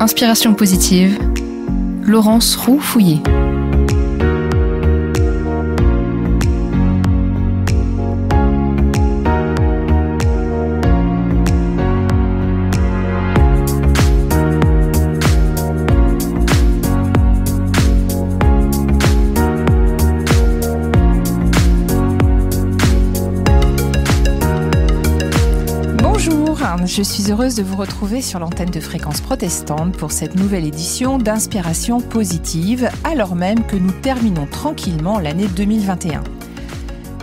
Inspiration positive, Laurence Roux-Fouillé. Je suis heureuse de vous retrouver sur l'antenne de Fréquence Protestante pour cette nouvelle édition d'Inspiration positive, alors même que nous terminons tranquillement l'année 2021.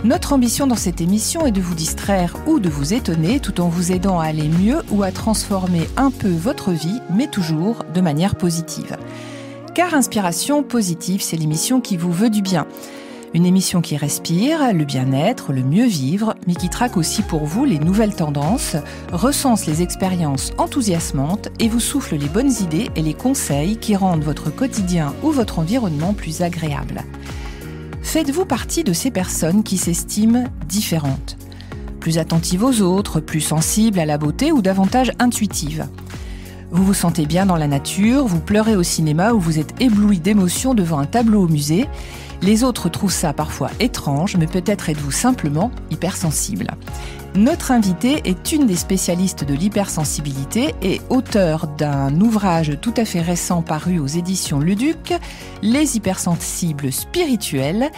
Notre ambition dans cette émission est de vous distraire ou de vous étonner tout en vous aidant à aller mieux ou à transformer un peu votre vie, mais toujours de manière positive. Car Inspiration positive, c'est l'émission qui vous veut du bien. Une émission qui respire, le bien-être, le mieux vivre, mais qui traque aussi pour vous les nouvelles tendances, recense les expériences enthousiasmantes et vous souffle les bonnes idées et les conseils qui rendent votre quotidien ou votre environnement plus agréable. Faites-vous partie de ces personnes qui s'estiment différentes, plus attentives aux autres, plus sensibles à la beauté ou davantage intuitives? Vous vous sentez bien dans la nature, vous pleurez au cinéma ou vous êtes ébloui d'émotions devant un tableau au musée. Les autres trouvent ça parfois étrange, mais peut-être êtes-vous simplement hypersensible. Notre invitée est une des spécialistes de l'hypersensibilité et auteure d'un ouvrage tout à fait récent paru aux éditions Luduc, Les hypersensibles spirituels.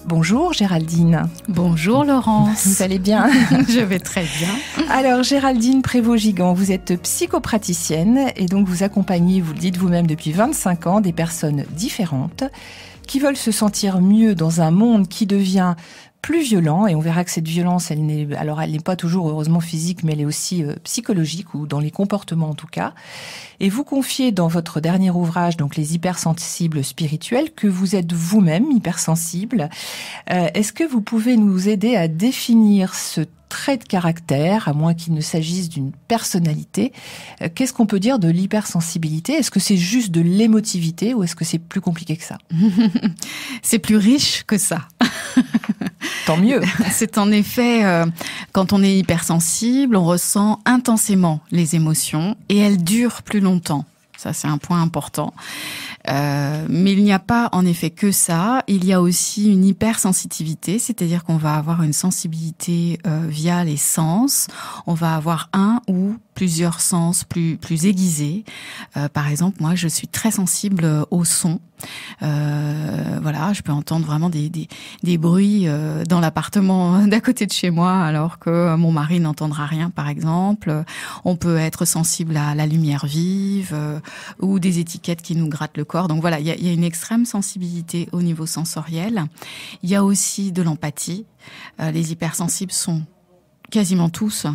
Bonjour Géraldine. Bonjour Laurence. Vous allez bien? Je vais très bien. Alors Géraldine Prévost-Gigant, vous êtes psychopraticienne et donc vous accompagnez, vous le dites vous-même depuis 25 ans, des personnes différentes qui veulent se sentir mieux dans un monde qui devient plus violent, et on verra que cette violence, elle n'est pas toujours heureusement physique, mais elle est aussi psychologique, ou dans les comportements en tout cas. Et vous confiez dans votre dernier ouvrage, donc Les hypersensibles spirituels, que vous êtes vous-même hypersensible. Est-ce que vous pouvez nous aider à définir ce trait de caractère, à moins qu'il ne s'agisse d'une personnalité? Qu'est-ce qu'on peut dire de l'hypersensibilité? Est-ce que c'est juste de l'émotivité ou est-ce que c'est plus compliqué que ça? C'est plus riche que ça. Tant mieux. C'est en effet, quand on est hypersensible, on ressent intensément les émotions et elles durent plus longtemps. Ça, c'est un point important. Mais il n'y a pas en effet que ça. Il y a aussi une hypersensitivité, c'est-à-dire qu'on va avoir une sensibilité via les sens. On va avoir un ou plusieurs sens plus aiguisés. Par exemple, moi, je suis très sensible au son. Voilà, je peux entendre vraiment des bruits dans l'appartement d'à côté de chez moi, alors que mon mari n'entendra rien, par exemple. On peut être sensible à la lumière vive ou des étiquettes qui nous grattent le corps. Donc voilà, il y a une extrême sensibilité au niveau sensoriel. Il y a aussi de l'empathie. Les hypersensibles sont quasiment tous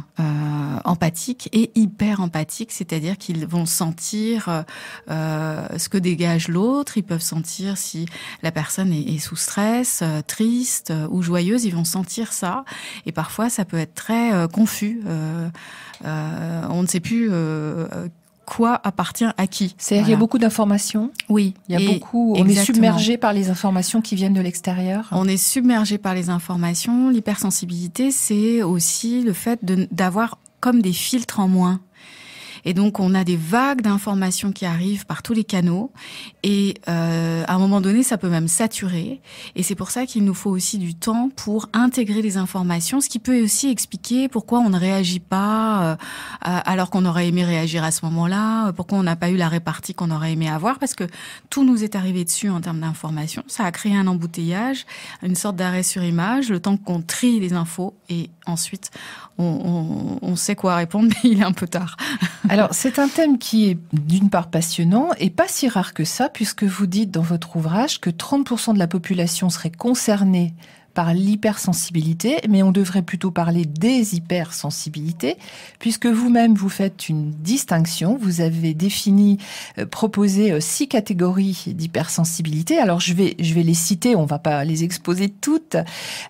empathiques et hyper empathiques, c'est-à-dire qu'ils vont sentir ce que dégage l'autre, ils peuvent sentir si la personne est sous stress, triste ou joyeuse, ils vont sentir ça, et parfois ça peut être très confus, on ne sait plus quoi appartient à qui. C'est-à-dire qu'il y a beaucoup d'informations. Oui. On est submergé par les informations qui viennent de l'extérieur. On est submergé par les informations. L'hypersensibilité, c'est aussi le fait d'avoir comme des filtres en moins. Et donc, on a des vagues d'informations qui arrivent par tous les canaux. Et à un moment donné, ça peut même saturer. Et c'est pour ça qu'il nous faut aussi du temps pour intégrer les informations, ce qui peut aussi expliquer pourquoi on ne réagit pas alors qu'on aurait aimé réagir à ce moment-là, pourquoi on n'a pas eu la répartie qu'on aurait aimé avoir, parce que tout nous est arrivé dessus en termes d'informations. Ça a créé un embouteillage, une sorte d'arrêt sur image, le temps qu'on trie les infos, et ensuite, on sait quoi répondre, mais il est un peu tard. Alors, c'est un thème qui est d'une part passionnant et pas si rare que ça, puisque vous dites dans votre ouvrage que 30% de la population serait concernée par l'hypersensibilité, mais on devrait plutôt parler des hypersensibilités, puisque vous-même, vous faites une distinction. Vous avez proposé 6 catégories d'hypersensibilité. Alors, je vais les citer, on va pas les exposer toutes,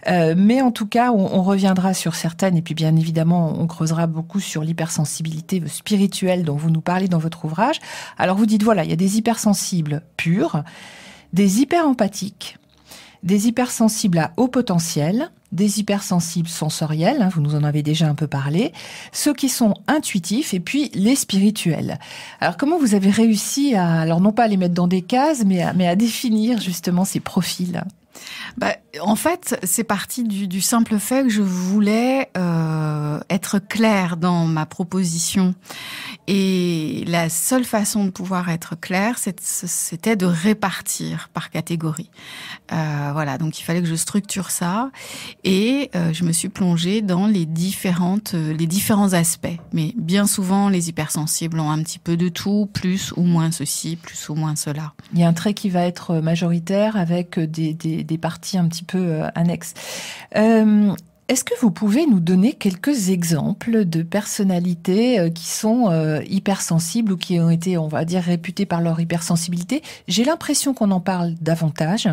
mais en tout cas, on reviendra sur certaines, et puis bien évidemment, on creusera beaucoup sur l'hypersensibilité spirituelle dont vous nous parlez dans votre ouvrage. Alors, vous dites, voilà, il y a des hypersensibles purs, des hyperempathiques, des hypersensibles à haut potentiel des hypersensibles sensoriels, vous nous en avez déjà un peu parlé, ceux qui sont intuitifs et puis les spirituels. Alors comment vous avez réussi alors non pas à les mettre dans des cases, mais à définir justement ces profils ? En fait, c'est parti du simple fait que je voulais être claire dans ma proposition. Et la seule façon de pouvoir être claire, c'était de répartir par catégorie. Voilà, donc il fallait que je structure ça. Et je me suis plongée dans les différents aspects. Mais bien souvent, les hypersensibles ont un petit peu de tout, plus ou moins ceci, plus ou moins cela. Il y a un trait qui va être majoritaire avec des parties un petit peu annexes. Est-ce que vous pouvez nous donner quelques exemples de personnalités qui sont hypersensibles ou qui ont été, on va dire, réputées par leur hypersensibilité ? J'ai l'impression qu'on en parle davantage.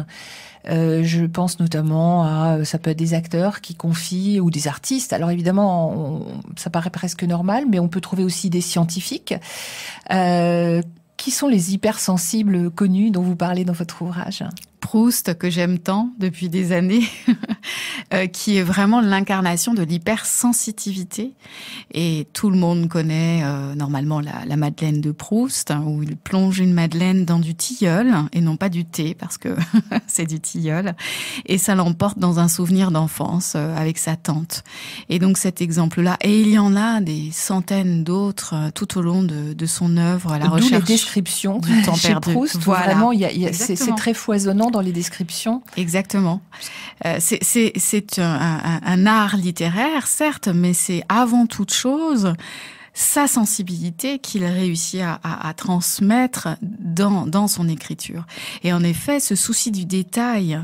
Je pense notamment à, ça peut être des acteurs qui confient ou des artistes. Alors évidemment, ça paraît presque normal, mais on peut trouver aussi des scientifiques. Qui sont les hypersensibles connus dont vous parlez dans votre ouvrage ? Proust, que j'aime tant depuis des années, qui est vraiment l'incarnation de l'hypersensitivité. Et tout le monde connaît normalement la Madeleine de Proust, où il plonge une madeleine dans du tilleul, et non pas du thé, parce que c'est du tilleul. Et ça l'emporte dans un souvenir d'enfance avec sa tante. Et donc cet exemple-là, et il y en a des centaines d'autres tout au long de son œuvre, la recherche. D'où les descriptions du temps chez perdu. Proust. Voilà. Vraiment, c'est très foisonnant dans les descriptions. Exactement. C'est un art littéraire, certes, mais c'est avant toute chose sa sensibilité qu'il réussit à transmettre dans son écriture. Et en effet, ce souci du détail,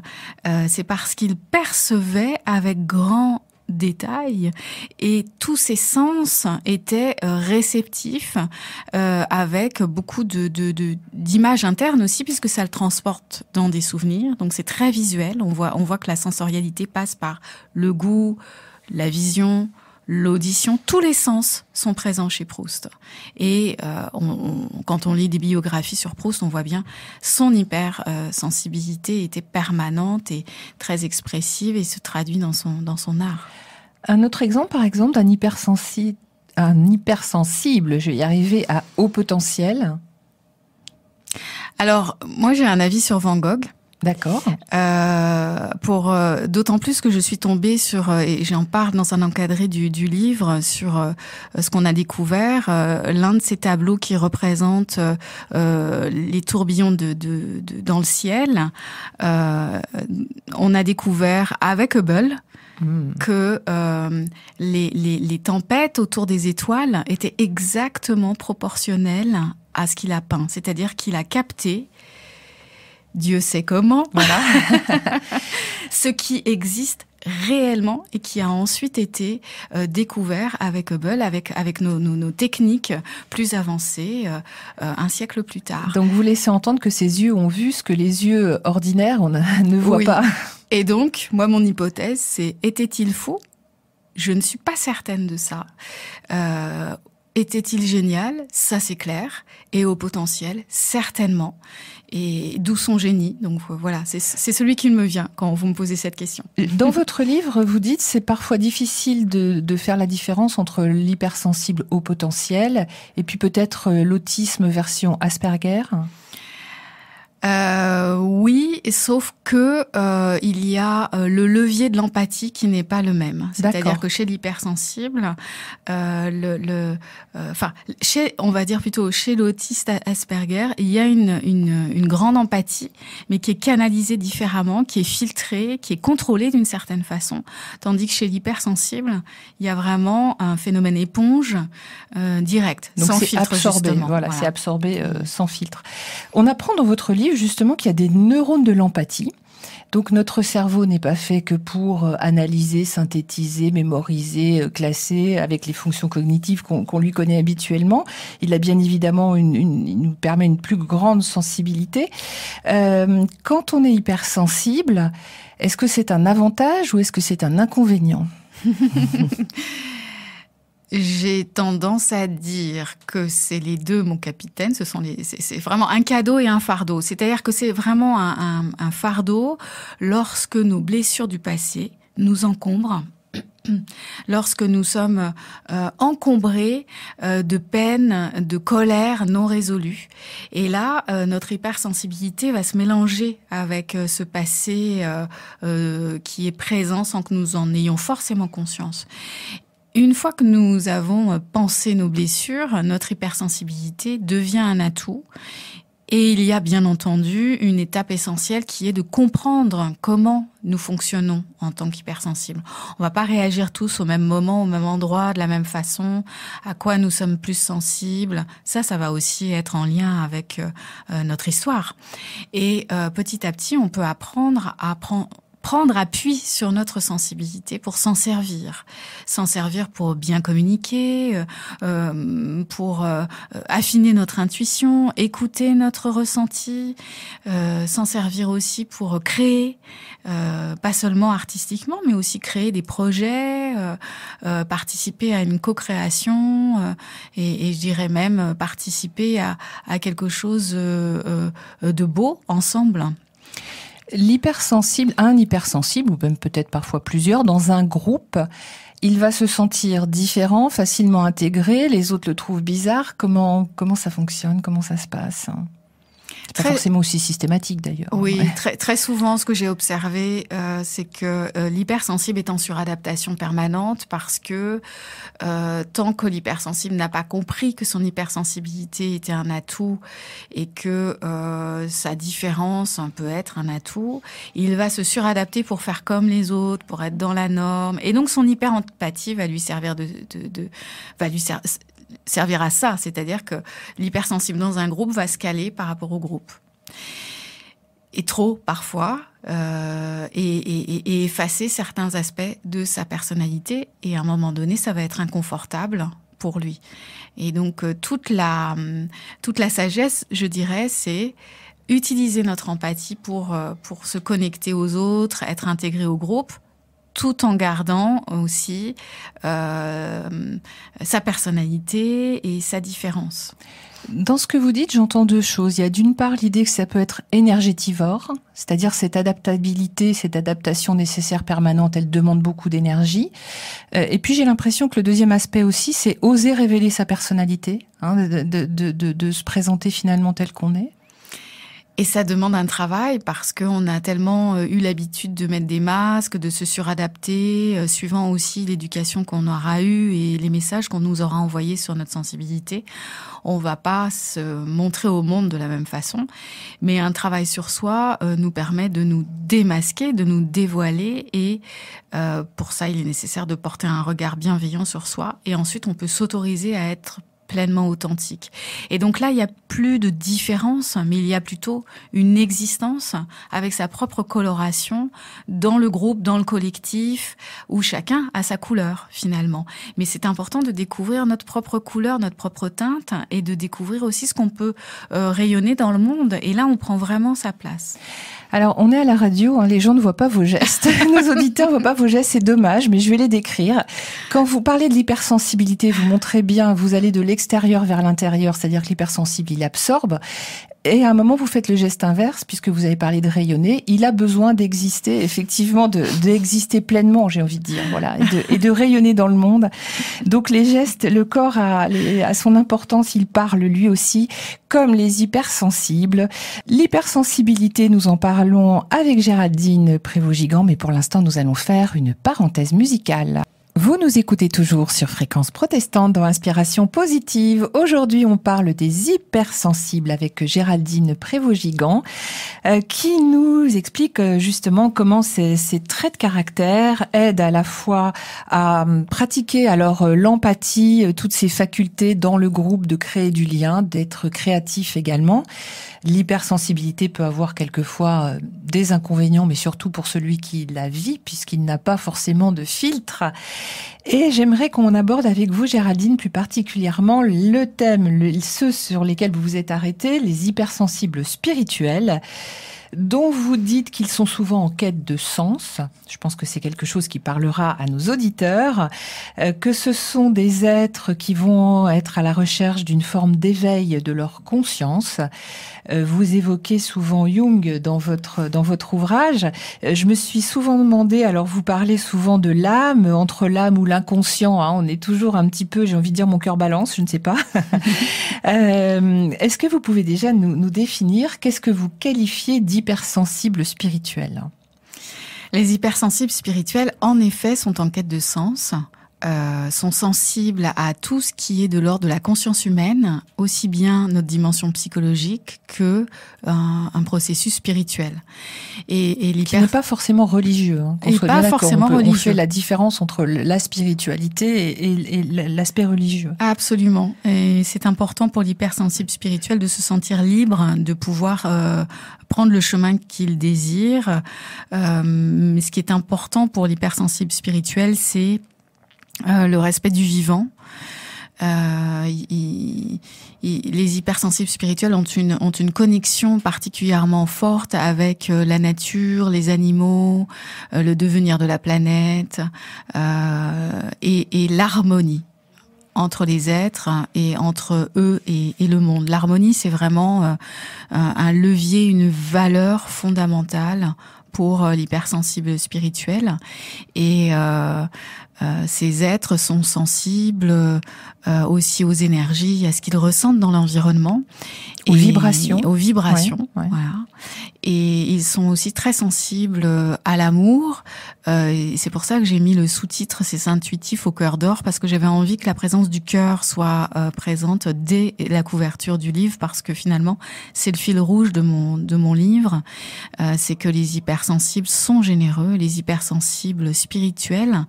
c'est parce qu'il percevait avec grand détail et tous ses sens étaient réceptifs avec beaucoup d'images internes aussi, puisque ça le transporte dans des souvenirs. Donc c'est très visuel. On voit que la sensorialité passe par le goût, la vision, l'audition. Tous les sens sont présents chez Proust. Et quand on lit des biographies sur Proust, on voit bien son hypersensibilité était permanente et très expressive et se traduit dans son art. Un autre exemple, par exemple, d'un hypersensible, je vais y arriver, à haut potentiel. Alors, moi, j'ai un avis sur Van Gogh. D'accord. D'autant plus que je suis tombée sur, et j'en parle dans un encadré du livre, sur ce qu'on a découvert, l'un de ces tableaux qui représente les tourbillons dans le ciel. On a découvert avec Hubble que les tempêtes autour des étoiles étaient exactement proportionnelles à ce qu'il a peint. C'est-à-dire qu'il a capté, Dieu sait comment, voilà, ce qui existe réellement et qui a ensuite été découvert avec Hubble, avec nos techniques plus avancées un siècle plus tard. Donc vous laissez entendre que ces yeux ont vu ce que les yeux ordinaires ne voient pas. Et donc, moi, mon hypothèse, c'est était-il faux ? Je ne suis pas certaine de ça. Était-il génial ? Ça, c'est clair. Et au potentiel, certainement. Et d'où son génie. Donc voilà, c'est celui qui me vient quand vous me posez cette question. Dans votre livre, vous dites c'est parfois difficile de faire la différence entre l'hypersensible au potentiel et puis peut-être l'autisme version Asperger. Oui, sauf que il y a le levier de l'empathie qui n'est pas le même. C'est-à-dire que chez l'hypersensible, on va dire plutôt chez l'autiste Asperger, il y a une grande empathie, mais qui est canalisée différemment, qui est filtrée, qui est contrôlée d'une certaine façon. Tandis que chez l'hypersensible, il y a vraiment un phénomène éponge direct, donc sans filtre, absorbé, justement. Voilà, c'est absorbé sans filtre. On apprend dans votre livre justement qu'il y a des neurones de l'empathie. Donc notre cerveau n'est pas fait que pour analyser, synthétiser, mémoriser, classer avec les fonctions cognitives qu'on lui connaît habituellement. Il a bien évidemment il nous permet une plus grande sensibilité. Quand on est hypersensible, est-ce que c'est un avantage ou est-ce que c'est un inconvénient ? J'ai tendance à dire que c'est les deux, mon capitaine. C'est vraiment un cadeau et un fardeau. C'est-à-dire que c'est vraiment un fardeau lorsque nos blessures du passé nous encombre, lorsque nous sommes encombrés de peines, de colère non résolues. Et là, notre hypersensibilité va se mélanger avec ce passé qui est présent sans que nous en ayons forcément conscience. Une fois que nous avons pensé nos blessures, notre hypersensibilité devient un atout. Et il y a bien entendu une étape essentielle qui est de comprendre comment nous fonctionnons en tant qu'hypersensibles. On va pas réagir tous au même moment, au même endroit, de la même façon, à quoi nous sommes plus sensibles. Ça va aussi être en lien avec notre histoire. Et petit à petit, on peut apprendre à prendre appui sur notre sensibilité pour s'en servir pour bien communiquer, pour affiner notre intuition, écouter notre ressenti, s'en servir aussi pour créer, pas seulement artistiquement, mais aussi créer des projets, participer à une co-création et je dirais même participer à quelque chose de beau ensemble. Un hypersensible, ou même peut-être parfois plusieurs, dans un groupe, il va se sentir différent, facilement intégré, les autres le trouvent bizarre. Comment ça fonctionne? Comment ça se passe? C'est pas forcément aussi systématique d'ailleurs. Oui, ouais. Très souvent, ce que j'ai observé, c'est que l'hypersensible est en suradaptation permanente parce que tant que l'hypersensible n'a pas compris que son hypersensibilité était un atout et que sa différence peut être un atout, il va se suradapter pour faire comme les autres, pour être dans la norme. Et donc, son hyperempathie va lui servir servir à ça, c'est-à-dire que l'hypersensible dans un groupe va se caler par rapport au groupe. Et trop, parfois, et effacer certains aspects de sa personnalité. Et à un moment donné, ça va être inconfortable pour lui. Et donc, toute la sagesse, je dirais, c'est utiliser notre empathie pour se connecter aux autres, être intégré au groupe, tout en gardant aussi sa personnalité et sa différence. Dans ce que vous dites, j'entends deux choses. Il y a d'une part l'idée que ça peut être énergétivore, c'est-à-dire cette adaptabilité, cette adaptation nécessaire permanente, elle demande beaucoup d'énergie. Et puis j'ai l'impression que le deuxième aspect aussi, c'est oser révéler sa personnalité, de se présenter finalement tel qu'on est. Et ça demande un travail parce qu'on a tellement eu l'habitude de mettre des masques, de se suradapter, suivant aussi l'éducation qu'on aura eue et les messages qu'on nous aura envoyés sur notre sensibilité. On va pas se montrer au monde de la même façon, mais un travail sur soi nous permet de nous démasquer, de nous dévoiler et pour ça, il est nécessaire de porter un regard bienveillant sur soi et ensuite on peut s'autoriser à être pleinement authentique. Et donc là, il n'y a plus de différence, mais il y a plutôt une existence avec sa propre coloration dans le groupe, dans le collectif, où chacun a sa couleur finalement. Mais c'est important de découvrir notre propre couleur, notre propre teinte, et de découvrir aussi ce qu'on peut rayonner dans le monde. Et là, on prend vraiment sa place. Alors, on est à la radio, les gens ne voient pas vos gestes. Nos auditeurs ne voient pas vos gestes, c'est dommage, mais je vais les décrire. Quand vous parlez de l'hypersensibilité, vous montrez bien, vous allez de l'extérieur vers l'intérieur, c'est-à-dire que l'hypersensible, il absorbe. Et à un moment, vous faites le geste inverse, puisque vous avez parlé de rayonner. Il a besoin d'exister, effectivement, d'exister pleinement, j'ai envie de dire, voilà, et de rayonner dans le monde. Donc les gestes, le corps a son importance, il parle lui aussi, comme les hypersensibles. L'hypersensibilité, nous en parlons avec Géraldine Prévost-Gigant, mais pour l'instant, nous allons faire une parenthèse musicale. Vous nous écoutez toujours sur Fréquence Protestante dans Inspiration Positive. Aujourd'hui, on parle des hypersensibles avec Géraldine Prévost-Gigant qui nous explique justement comment ces traits de caractère aident à la fois à pratiquer alors l'empathie, toutes ces facultés dans le groupe de créer du lien, d'être créatif également. L'hypersensibilité peut avoir quelquefois des inconvénients, mais surtout pour celui qui la vit, puisqu'il n'a pas forcément de filtre. Et j'aimerais qu'on aborde avec vous, Géraldine, plus particulièrement le thème, ceux sur lesquels vous vous êtes arrêtés, les hypersensibles spirituels. dont vous dites qu'ils sont souvent en quête de sens. Je pense que c'est quelque chose qui parlera à nos auditeurs, que ce sont des êtres qui vont être à la recherche d'une forme d'éveil de leur conscience. Vous évoquez souvent Jung dans votre ouvrage. Je me suis souvent demandé, alors vous parlez souvent de l'âme, entre l'âme ou l'inconscient, hein, on est toujours un petit peu, j'ai envie de dire mon cœur balance, je ne sais pas. Est-ce que vous pouvez déjà nous définir, qu'est-ce que vous qualifiez d'hypersensible spirituel ? Les hypersensibles spirituels, en effet, sont en quête de sens, sont sensibles à tout ce qui est de l'ordre de la conscience humaine, aussi bien notre dimension psychologique que un processus spirituel. Et qui n'est pas forcément religieux. Hein, et pas forcément religieux. On fait la différence entre la spiritualité et l'aspect religieux. Absolument. Et c'est important pour l'hypersensible spirituel de se sentir libre, de pouvoir prendre le chemin qu'il désire. Mais ce qui est important pour l'hypersensible spirituel, c'est le respect du vivant. Les hypersensibles spirituels ont une connexion particulièrement forte avec la nature, les animaux, le devenir de la planète et l'harmonie entre les êtres et entre eux et le monde. L'harmonie, c'est vraiment un levier, une valeur fondamentale pour l'hypersensible spirituel. Et ces êtres sont sensibles aussi aux énergies, à ce qu'ils ressentent dans l'environnement. Aux vibrations. Aux vibrations, ouais. Voilà. Et ils sont aussi très sensibles à l'amour. Et c'est pour ça que j'ai mis le sous-titre « C'est intuitif au cœur d'or » parce que j'avais envie que la présence du cœur soit présente dès la couverture du livre, parce que finalement, c'est le fil rouge de mon livre. C'est que les hypersensibles sont généreux, les hypersensibles spirituels,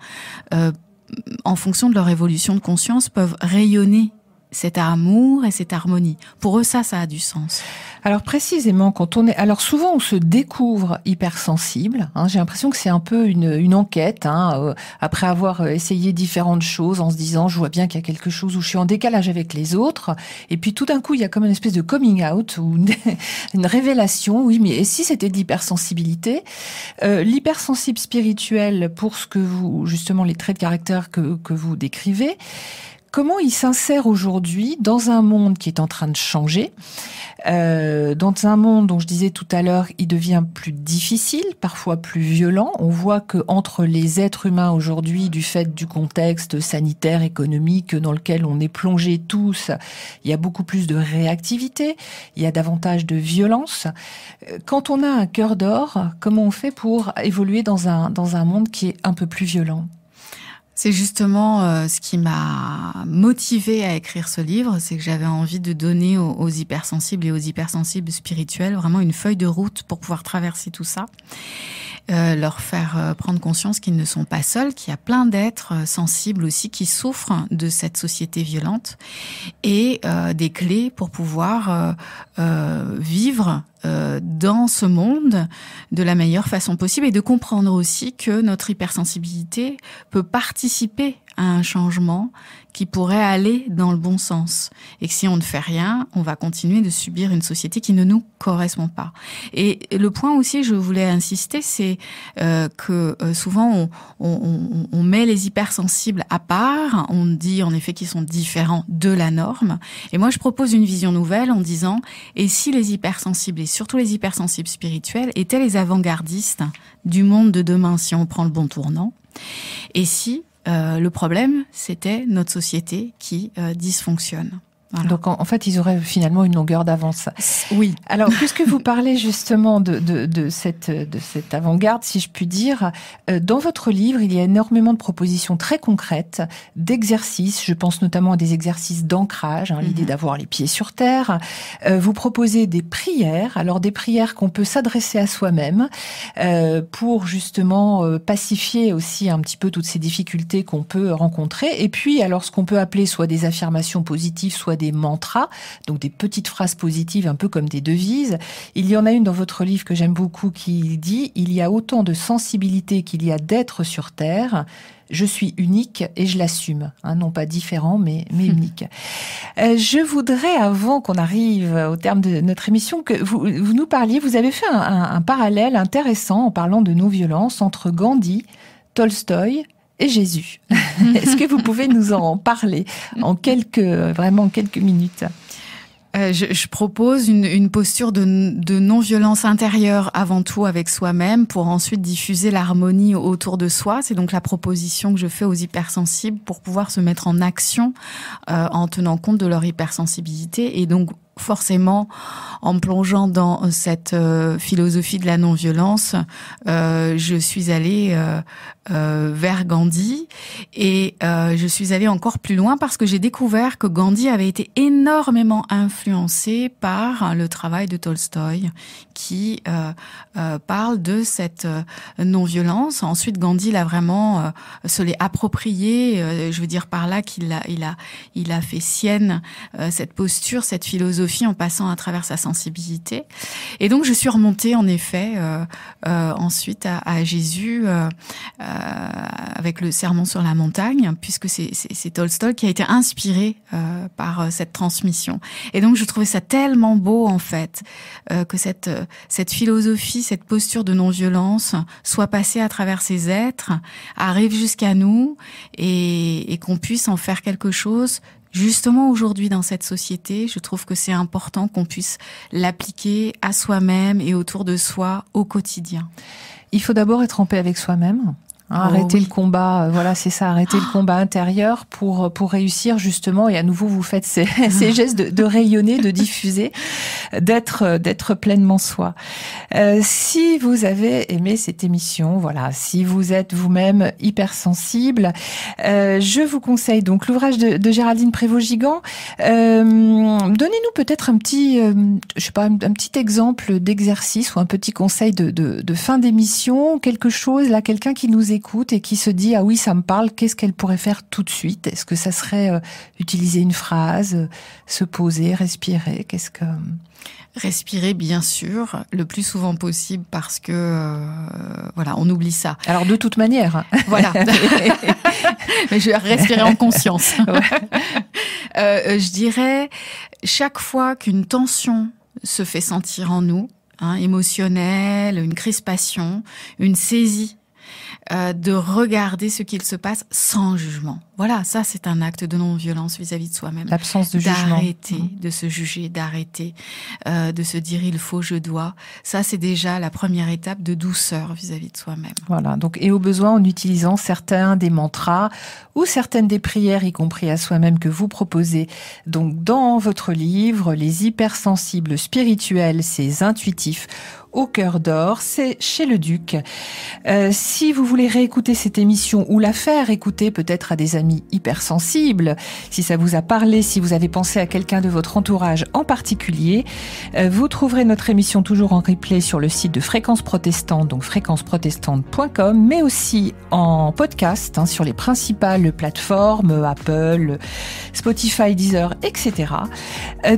en fonction de leur évolution de conscience, peuvent rayonner cet amour et cette harmonie. Pour eux, ça a du sens. Alors précisément, quand on est, alors souvent on se découvre hypersensible. Hein, j'ai l'impression que c'est un peu une enquête. Hein, après avoir essayé différentes choses, en se disant, je vois bien qu'il y a quelque chose où je suis en décalage avec les autres. Et puis tout d'un coup, il y a comme une espèce de coming out ou une révélation. Oui, mais et si c'était de l'hypersensibilité ? L'hypersensible spirituel, pour ce que vous, justement, les traits de caractère que vous décrivez. Comment il s'insère aujourd'hui dans un monde qui est en train de changer, dans un monde dont je disais tout à l'heure, il devient plus difficile, parfois plus violent. On voit que entre les êtres humains aujourd'hui, du fait du contexte sanitaire, économique dans lequel on est plongés tous, il y a beaucoup plus de réactivité, il y a davantage de violence. Quand on a un cœur d'or, comment on fait pour évoluer dans un monde qui est un peu plus violent ? C'est justement ce qui m'a motivée à écrire ce livre, c'est que j'avais envie de donner aux hypersensibles et aux hypersensibles spirituels vraiment une feuille de route pour pouvoir traverser tout ça. Leur faire prendre conscience qu'ils ne sont pas seuls, qu'il y a plein d'êtres sensibles aussi qui souffrent de cette société violente et des clés pour pouvoir vivre dans ce monde de la meilleure façon possible et de comprendre aussi que notre hypersensibilité peut participer à un changement qui pourrait aller dans le bon sens. Et que si on ne fait rien, on va continuer de subir une société qui ne nous correspond pas. Et le point aussi, je voulais insister, c'est que souvent on met les hypersensibles à part, on dit en effet qu'ils sont différents de la norme. Et moi, je propose une vision nouvelle en disant, et si les hypersensibles, et surtout les hypersensibles spirituels, étaient les avant-gardistes du monde de demain, si on prend le bon tournant, et si le problème, c'était notre société qui dysfonctionne. Voilà. Donc en fait, ils auraient finalement une longueur d'avance. Oui. Alors, puisque vous parlez justement de cette avant-garde, si je puis dire, dans votre livre, il y a énormément de propositions très concrètes, d'exercices. Je pense notamment à des exercices d'ancrage, hein, l'idée d'avoir les pieds sur terre. Vous proposez des prières, alors des prières qu'on peut s'adresser à soi-même pour justement pacifier aussi un petit peu toutes ces difficultés qu'on peut rencontrer. Et puis, alors ce qu'on peut appeler soit des affirmations positives, soit des des mantras, donc des petites phrases positives, un peu comme des devises. Il y en a une dans votre livre que j'aime beaucoup qui dit « Il y a autant de sensibilité qu'il y a d'êtres sur Terre. Je suis unique et je l'assume. » Non pas différent, mais unique. Je voudrais, avant qu'on arrive au terme de notre émission, que vous nous parliez, vous avez fait un parallèle intéressant en parlant de non-violence entre Gandhi, Tolstoï et Jésus. Est-ce que vous pouvez nous en parler en quelques minutes ? Je propose une posture de non-violence intérieure avant tout avec soi-même pour ensuite diffuser l'harmonie autour de soi. C'est donc la proposition que je fais aux hypersensibles pour pouvoir se mettre en action en tenant compte de leur hypersensibilité et donc forcément, en plongeant dans cette philosophie de la non-violence, je suis allée vers Gandhi et je suis allée encore plus loin parce que j'ai découvert que Gandhi avait été énormément influencé par le travail de Tolstoï qui parle de cette non-violence. Ensuite, Gandhi l'a vraiment se l'est approprié. Je veux dire par là qu'il a fait sienne cette posture, cette philosophie en passant à travers sa sensibilité. Et donc, je suis remontée, en effet, ensuite à Jésus avec le Sermon sur la montagne, puisque c'est Tolstoï qui a été inspiré par cette transmission. Et donc, je trouvais ça tellement beau, en fait, que cette philosophie, cette posture de non-violence soit passée à travers ces êtres, arrive jusqu'à nous et qu'on puisse en faire quelque chose. Justement, aujourd'hui, dans cette société, je trouve que c'est important qu'on puisse l'appliquer à soi-même et autour de soi au quotidien. Il faut d'abord être en paix avec soi-même. Arrêter le combat, voilà, c'est ça, arrêter le combat intérieur pour réussir justement, et à nouveau vous faites ces gestes de rayonner, de diffuser, d'être pleinement soi. Si vous avez aimé cette émission, voilà, si vous êtes vous-même hypersensible, je vous conseille donc l'ouvrage de Géraldine Prévost-Gigant. Donnez-nous peut-être un petit exemple d'exercice ou un petit conseil de fin d'émission, quelque chose là, quelqu'un qui nous écoute et qui se dit « Ah oui, ça me parle, qu'est-ce qu'elle pourrait faire tout de suite ?» Est-ce que ça serait utiliser une phrase, se poser, respirer ? Respirer, bien sûr, le plus souvent possible parce que, voilà, on oublie ça. Alors, de toute manière. Voilà. Mais je vais respirer en conscience. Je dirais, chaque fois qu'une tension se fait sentir en nous, émotionnelle, une crispation, une saisie, de regarder ce qu'il se passe sans jugement. Voilà, ça c'est un acte de non-violence vis-à-vis de soi-même. L'absence de jugement. D'arrêter de se juger, d'arrêter de se dire il faut, je dois. Ça c'est déjà la première étape de douceur vis-à-vis de soi-même. Voilà, donc et au besoin en utilisant certains des mantras ou certaines des prières, y compris à soi-même, que vous proposez donc dans votre livre, Les hypersensibles spirituels, ces intuitifs au cœur d'or, c'est chez Le Duc. Si vous voulez réécouter cette émission ou la faire écouter peut-être à des amis hypersensibles, si ça vous a parlé, si vous avez pensé à quelqu'un de votre entourage en particulier, vous trouverez notre émission toujours en replay sur le site de Fréquence Protestante, donc fréquenceprotestante.com, mais aussi en podcast sur les principales plateformes, Apple, Spotify, Deezer, etc.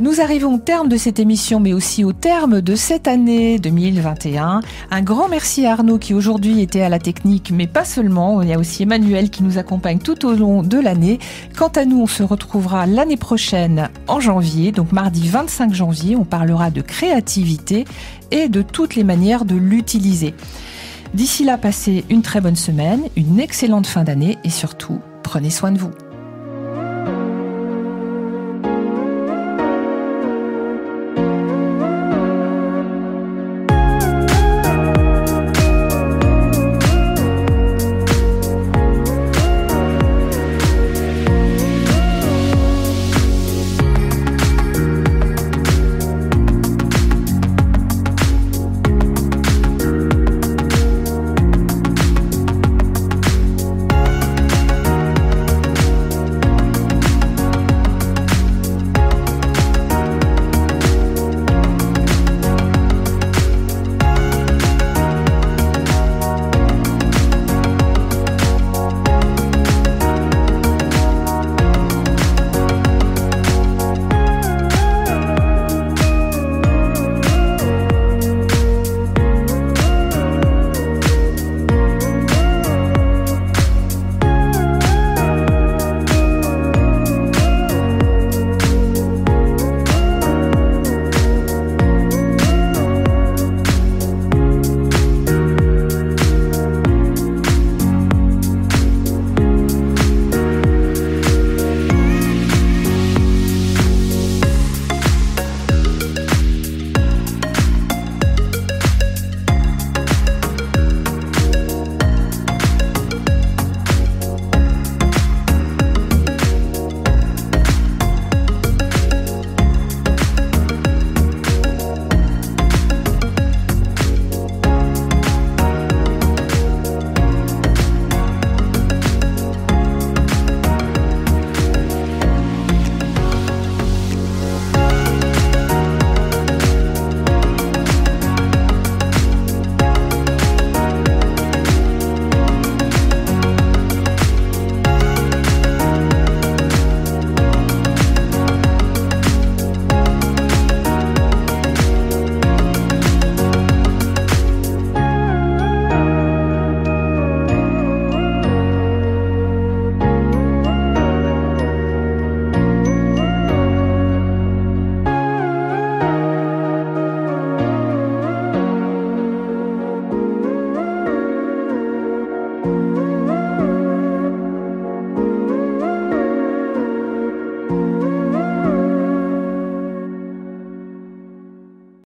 Nous arrivons au terme de cette émission, mais aussi au terme de cette année 2021. Un grand merci à Arnaud qui aujourd'hui était à la technique, mais pas seulement. Il y a aussi Emmanuel qui nous accompagne tout au long de l'année. Quant à nous, on se retrouvera l'année prochaine en janvier, donc mardi 25 janvier. On parlera de créativité et de toutes les manières de l'utiliser. D'ici là, passez une très bonne semaine, une excellente fin d'année et surtout, prenez soin de vous.